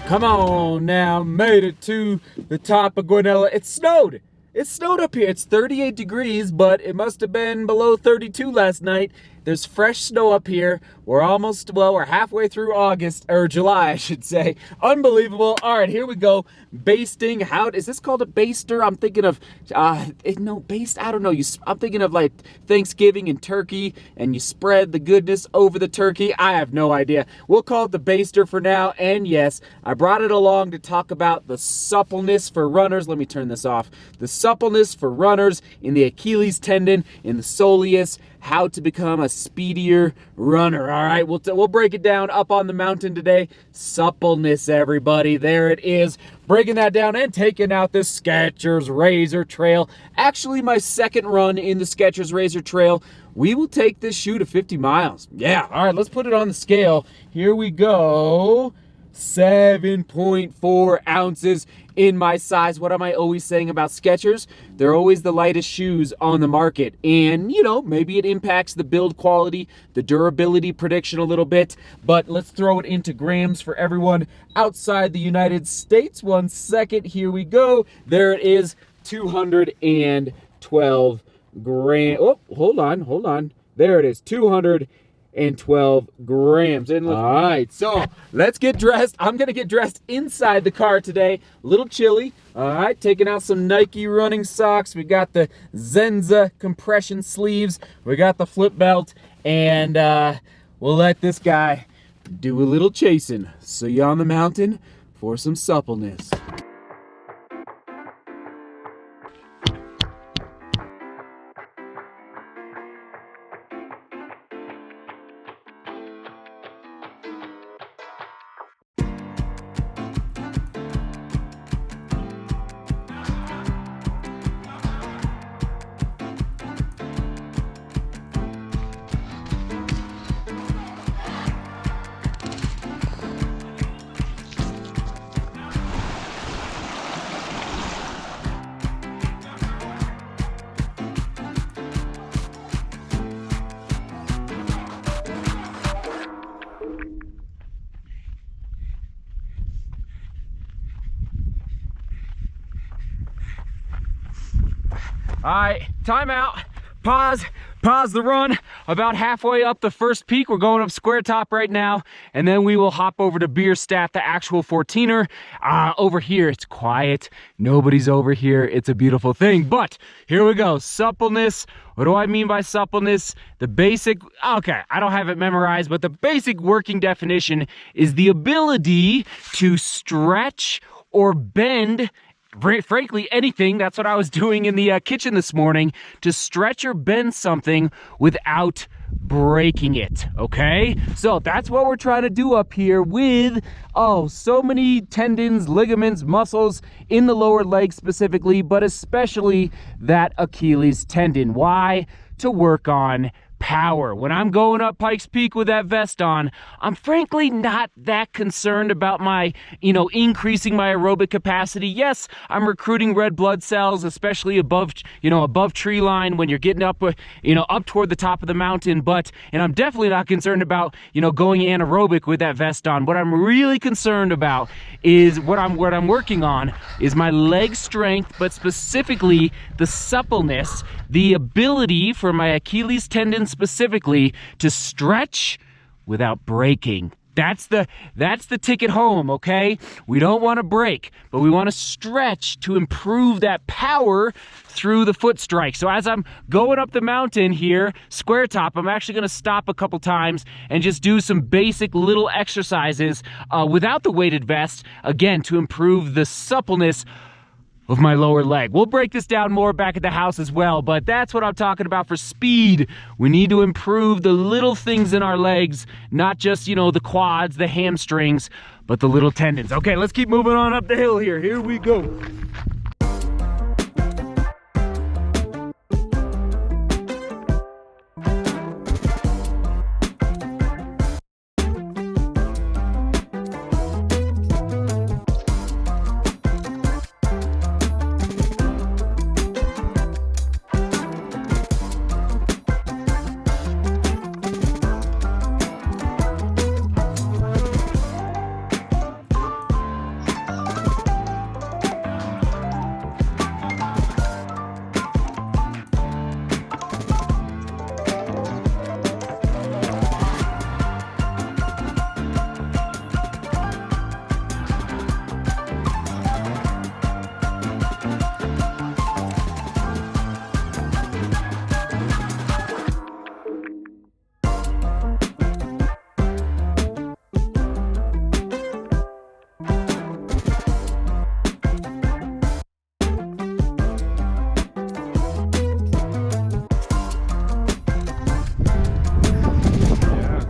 Come on now, made it to the top of Guanella. It snowed. It snowed up here. It's 38 degrees, but it must have been below 32 last night. There's fresh snow up here. We're we're halfway through August, or July, I should say. Unbelievable. All right, here we go. Basting. Is this called a baster? I'm thinking of, baste, I don't know. I'm thinking of like Thanksgiving and turkey, and you spread the goodness over the turkey. I have no idea. We'll call it the baster for now. And yes, I brought it along to talk about the suppleness for runners. Let me turn this off. The suppleness for runners in the Achilles tendon, in the soleus, how to become a speedier runner. All right, we'll break it down up on the mountain today. Suppleness, everybody. There it is. Breaking that down and taking out the Skechers Razor Trail. Actually, my second run in the Skechers Razor Trail. We will take this shoe to 50 miles. Yeah, all right, let's put it on the scale. Here we go. 7.4 ounces in my size. What am I always saying about Skechers? They're always the lightest shoes on the market. And, maybe it impacts the build quality, the durability prediction a little bit. But let's throw it into grams for everyone outside the United States. 1 second. Here we go. There it is. 212 grams. Oh, hold on. There it is. 212 grams. And all right, so let's get dressed. I'm gonna get dressed inside the car today. A little chilly. All right, taking out some Nike running socks. We got the Zenza compression sleeves. We got the flip belt, and we'll let this guy do a little chasing. See you on the mountain for some suppleness. All right, time out. Pause the run. About halfway up the first peak. We're going up Square Top right now, and then we will hop over to Bierstadt, the actual 14er. Over here, it's quiet. Nobody's over here. It's a beautiful thing, but here we go. Suppleness. What do I mean by suppleness? The basic, okay, I don't have it memorized, but the basic working definition is the ability to stretch or bend, frankly, anything. That's what I was doing in the kitchen this morning, to stretch or bend something without breaking it, okay? So that's what we're trying to do up here with, so many tendons, ligaments, muscles in the lower leg specifically, but especially that Achilles tendon. Why? To work on power. When I'm going up Pikes Peak with that vest on, I'm frankly not that concerned about my, increasing my aerobic capacity. Yes, I'm recruiting red blood cells, especially above tree line when you're getting up, up toward the top of the mountain. And I'm definitely not concerned about, going anaerobic with that vest on. What I'm really concerned about is what I'm working on is my leg strength, but specifically the suppleness, the ability for my Achilles tendon specifically to stretch without breaking. That's the ticket home, okay? We don't want to break, but we want to stretch to improve that power through the foot strike. So as I'm going up the mountain here, Square Top, I'm actually going to stop a couple times and just do some basic little exercises without the weighted vest, again, to improve the suppleness of my lower leg. We'll break this down more back at the house as well, but that's what I'm talking about for speed. We need to improve the little things in our legs, not just, the quads, the hamstrings, but the little tendons. Okay, let's keep moving on up the hill here. Here we go.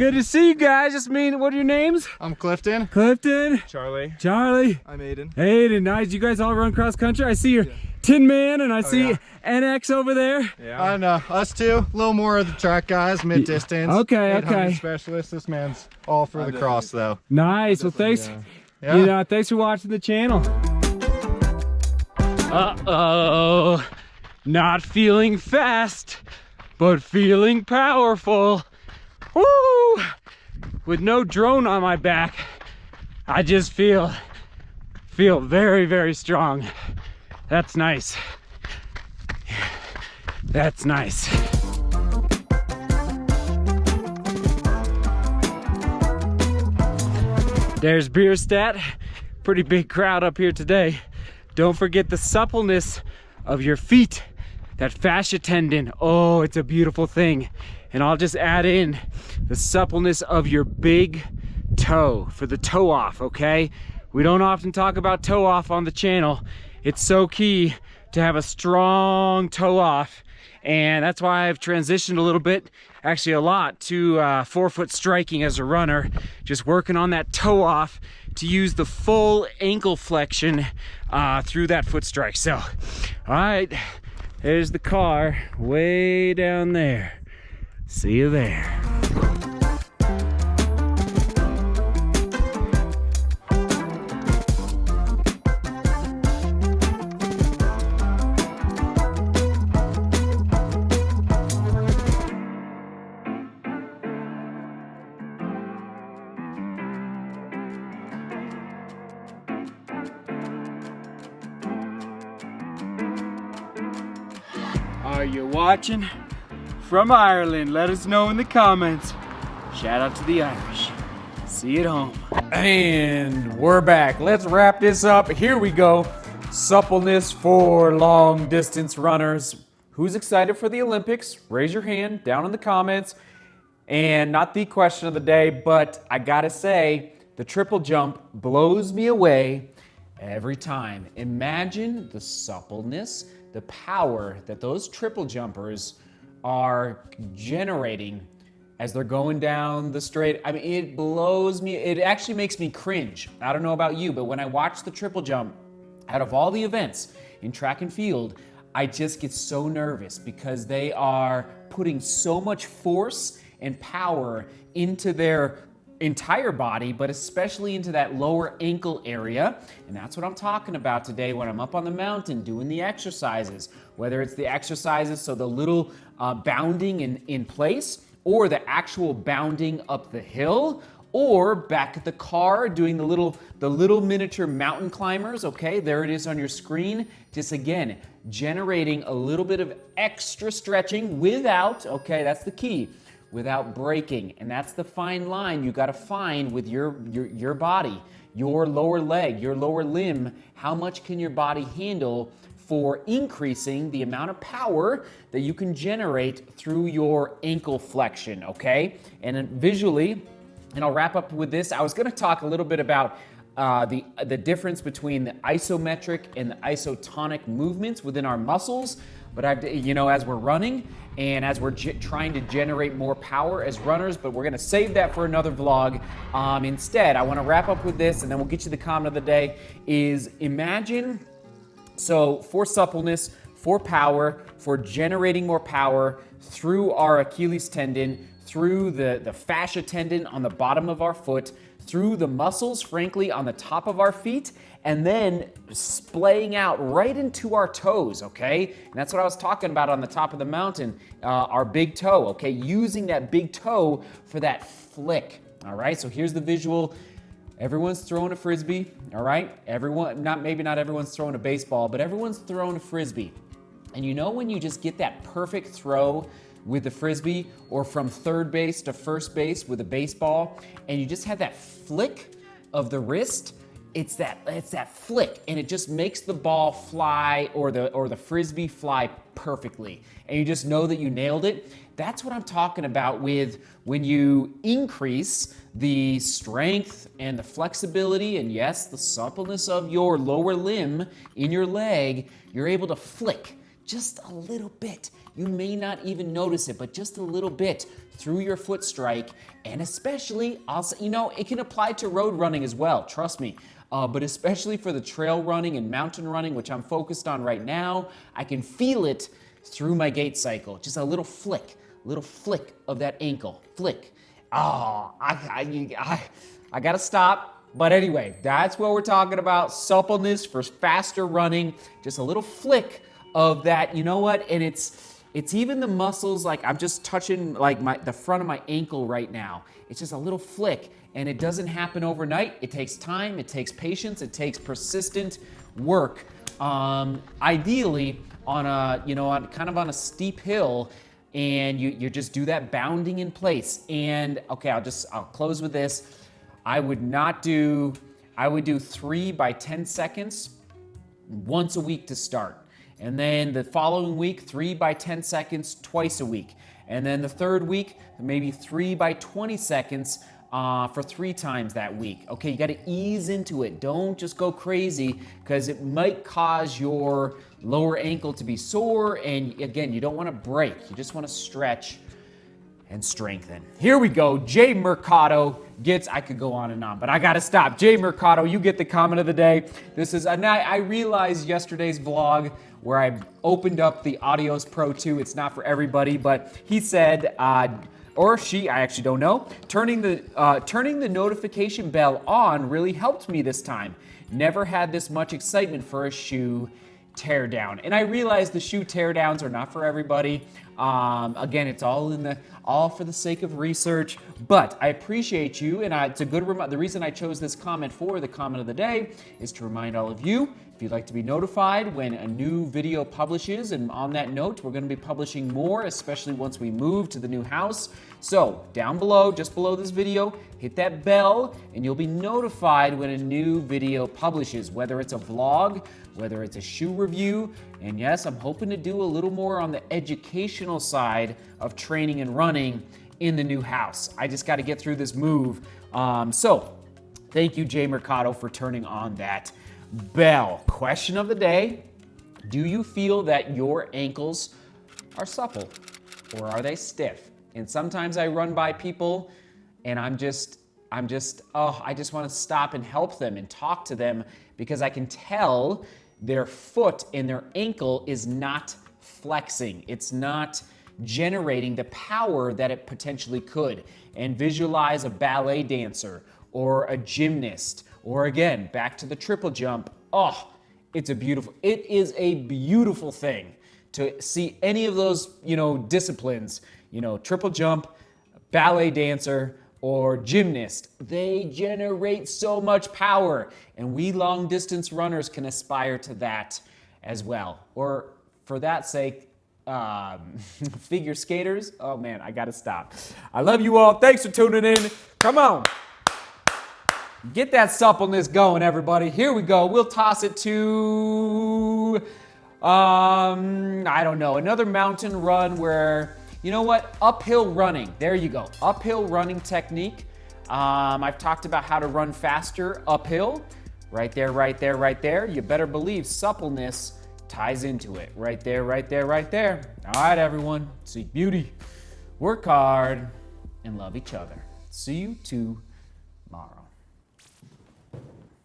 Good to see you guys. Just mean, what are your names? I'm Clifton. Clifton. Charlie. Charlie. I'm Aiden. Aiden, nice. You guys all run cross country? I see your Tin Man and I see NX over there. Yeah. I know. Us two. A little more of the track guys, mid distance. Okay, okay. Specialist. This man's all for the cross though. Nice. Well, thanks. Yeah. You know, thanks for watching the channel. Uh-oh. Not feeling fast, but feeling powerful. Woo! With no drone on my back, I just feel very, very strong. That's nice. That's nice. There's Bierstadt. Pretty big crowd up here today. Don't forget the suppleness of your feet. That fascia tendon, oh, it's a beautiful thing. And I'll just add in the suppleness of your big toe for the toe off, okay? We don't often talk about toe off on the channel. It's so key to have a strong toe off. And that's why I've transitioned a little bit, actually a lot, to forefoot striking as a runner. Just working on that toe off to use the full ankle flexion through that foot strike. So, all right. There's the car way down there. See you there. Are you watching from Ireland? Let us know in the comments. Shout out to the Irish. See you at home. And we're back. Let's wrap this up. Here we go. Suppleness for long distance runners. Who's excited for the Olympics? Raise your hand down in the comments. And not the question of the day, but I gotta say, the triple jump blows me away every time. Imagine the suppleness, the power that those triple jumpers are generating as they're going down the straight. I mean, it blows me. It actually makes me cringe. I don't know about you, but when I watch the triple jump, out of all the events in track and field, I just get so nervous because they are putting so much force and power into their entire body, but especially into that lower ankle area. And that's what I'm talking about today when I'm up on the mountain doing the exercises, whether it's the exercises, so the little bounding in place, or the actual bounding up the hill, or back at the car doing the little miniature mountain climbers. Okay, there it is on your screen. Just again, generating a little bit of extra stretching without, okay, that's the key, without breaking. And that's the fine line you gotta find with your body, your lower leg, your lower limb. How much can your body handle for increasing the amount of power that you can generate through your ankle flexion, okay? And then visually, and I'll wrap up with this, I was gonna talk a little bit about the difference between the isometric and the isotonic movements within our muscles. But as we're running and as we're trying to generate more power as runners, but we're gonna save that for another vlog. Instead, I wanna wrap up with this and then we'll get you the comment of the day, is imagine, so for suppleness, for power, for generating more power through our Achilles tendon, through the fascia tendon on the bottom of our foot, through the muscles, frankly, on the top of our feet, and then splaying out right into our toes, okay? And that's what I was talking about on the top of the mountain, our big toe, okay? Using that big toe for that flick, all right? So here's the visual. Everyone's throwing a Frisbee, all right? Maybe not everyone's throwing a baseball, but everyone's throwing a Frisbee. And you know when you just get that perfect throw with the Frisbee, or from third base to first base with a baseball, and you just have that flick of the wrist, it's that flick, and it just makes the ball fly, or the Frisbee fly perfectly, and you just know that you nailed it. That's what I'm talking about with when you increase the strength and the flexibility, and yes, the suppleness of your lower limb in your leg. You're able to flick just a little bit. You may not even notice it, but just a little bit through your foot strike. And especially, it can apply to road running as well, trust me. But especially for the trail running and mountain running, which I'm focused on right now, I can feel it through my gait cycle. Just a little flick of that ankle, flick. Oh, I gotta stop. But anyway, that's what we're talking about. Suppleness for faster running. Just a little flick of that, you know what? And it's even the muscles, like I'm just touching like the front of my ankle right now. It's just a little flick, and it doesn't happen overnight. It takes time, it takes patience, it takes persistent work. Ideally on a steep hill, and you just do that bounding in place. And okay, I'll close with this. I would do 3 by 10 seconds once a week to start. And then the following week, 3 by 10 seconds twice a week. And then the third week, maybe 3 by 20 seconds for 3 times that week. Okay, you gotta ease into it. Don't just go crazy, because it might cause your lower ankle to be sore. And again, you don't wanna break. You just wanna stretch and strengthen. Here we go. Jay Mercado I could go on and on, but I gotta stop. Jay Mercado, you get the comment of the day. I realized yesterday's vlog where I opened up the Audios Pro 2, it's not for everybody, but he said, or she, I actually don't know, turning the notification bell on really helped me this time. Never had this much excitement for a shoe teardown. And I realize the shoe teardowns are not for everybody. Again, it's all for the sake of research, but I appreciate you, and it's a good reminder. The reason I chose this comment for the comment of the day is to remind all of you, if you'd like to be notified when a new video publishes, and on that note, we're going to be publishing more, especially once we move to the new house. So down below, just below this video, hit that bell and you'll be notified when a new video publishes, whether it's a vlog, whether it's a shoe review. And yes, I'm hoping to do a little more on the educational side of training and running in the new house. I just got to get through this move. So thank you, Jay Mercado, for turning on that bell. Question of the day: do you feel that your ankles are supple, or are they stiff? And sometimes I run by people and I just want to stop and help them and talk to them, because I can tell their foot and their ankle is not flexing. It's not generating the power that it potentially could. And visualize a ballet dancer or a gymnast, or again, back to the triple jump. Oh, it is a beautiful thing to see any of those, disciplines, triple jump, ballet dancer, or gymnast. They generate so much power, and we long distance runners can aspire to that as well. Or for that sake, figure skaters. Oh man, I gotta stop. I love you all. Thanks for tuning in. Come on. Get that suppleness going, everybody. Here we go. We'll toss it to, I don't know, another mountain run where, you know what? Uphill running. There you go. Uphill running technique. I've talked about how to run faster uphill. Right there, right there, right there. You better believe suppleness ties into it. Right there, right there, right there. All right, everyone. Seek beauty, work hard, and love each other. See you tomorrow.